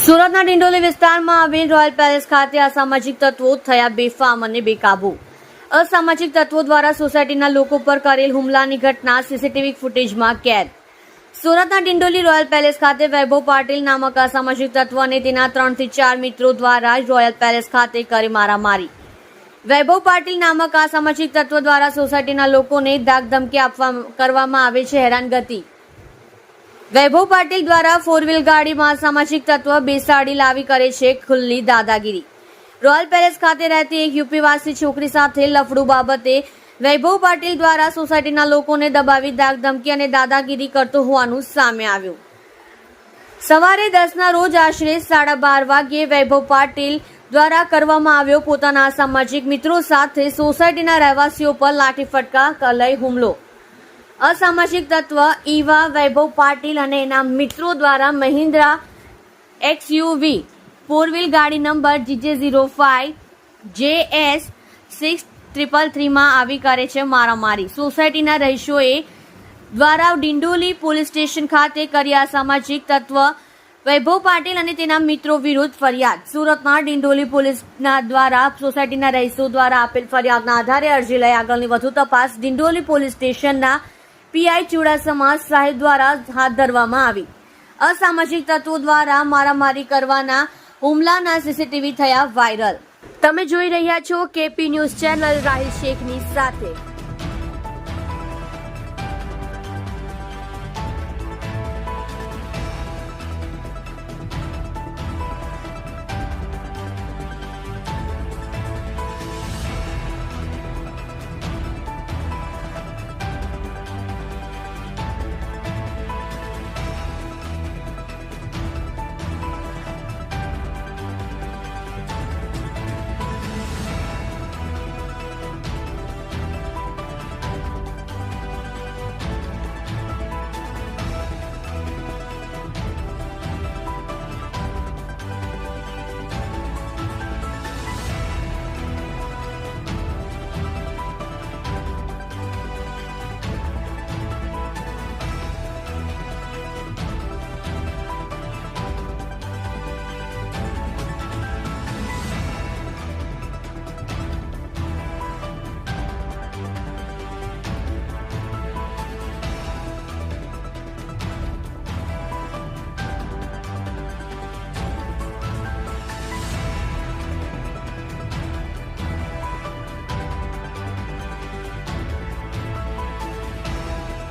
સુરતના ડિંડોલી વિસ્તારમાં આવેલ રોયલ પેલેસ ખાતે અસામાજિક તત્વો થયા બેફામ અને બેકાબુ। અસામાજિક તત્વો દ્વારા સોસાયટીના લોકો પર કરેલ હુમલાની ઘટના સીસીટીવી ફૂટેજમાં કેદ। સુરતના ડિંડોલી રોયલ પેલેસ ખાતે વૈભવ પાટીલ નામક અસામાજિક તત્વ અને તેના 3 થી 4 મિત્રો દ્વારા રોયલ પેલેસ ખાતે કરી મારામારી। વૈભવ પાટીલ નામક અસામાજિક તત્વ દ્વારા સોસાયટીના લોકોને ધાકધમકી કરવામાં આવે છે હેરાનગતિ। વૈભવ પાટીલ દ્વારા 4 વ્હીલ ગાડીમાં સામાજિક તત્વ બેસાડી લાવી કરે છે ખુલ્લી દાદાગીરી। રોયલ પેલેસ ખાતે રહેતી એક યુપીવાસી છોકરી સાથે લફડું બાબતે વૈભવ પાટીલ દ્વારા સોસાયટીના લોકોને દબાવી ધાકધમકી અને દાદાગીરી કરતો હોવાનું સામે આવ્યું। સવારે 10ના રોજ આશરે 12:30 વાગ્યે વૈભવ પાટીલ દ્વારા કરવામાં આવ્યો પોતાના સામાજિક મિત્રો સાથે સોસાયટીના રહેવાસીઓ પર લાઠી ફટકા લઈ હુમલો। અસામાજિક તત્વ ઈવા વૈભવ પાટીલ અને એના મિત્રો દ્વારા મહિન્દ્રા XUV 4 વ્હીલ ગાડી નંબર GJ05 JS 6333 માં આવી કરે છે મારામારી। સોસાયટીના રહીશોએ દ્વારા ડિંડોલી પોલીસ સ્ટેશન ખાતે કરી અસામાજિક તત્વ વૈભવ પાટીલ અને તેના મિત્રો વિરુદ્ધ ફરિયાદ। સુરતના ડિંડોલી પોલીસના દ્વારા સોસાયટીના રહીશો દ્વારા આપેલ ફરિયાદના આધારે અરજી લઈ આગળની વધુ તપાસ ડિંડોલી પોલીસ સ્ટેશનના PI ચુડાસમા સાહેબ દ્વારા હાથ ધરવામાં આવી। અસામાજિક તત્વો દ્વારા મારામારી કરવાના હુમલાના સીસીટીવી થયા વાયરલ। તમે જોઈ રહ્યા છો KP ન્યૂઝ ચેનલ રાહિલ શેખની સાથે।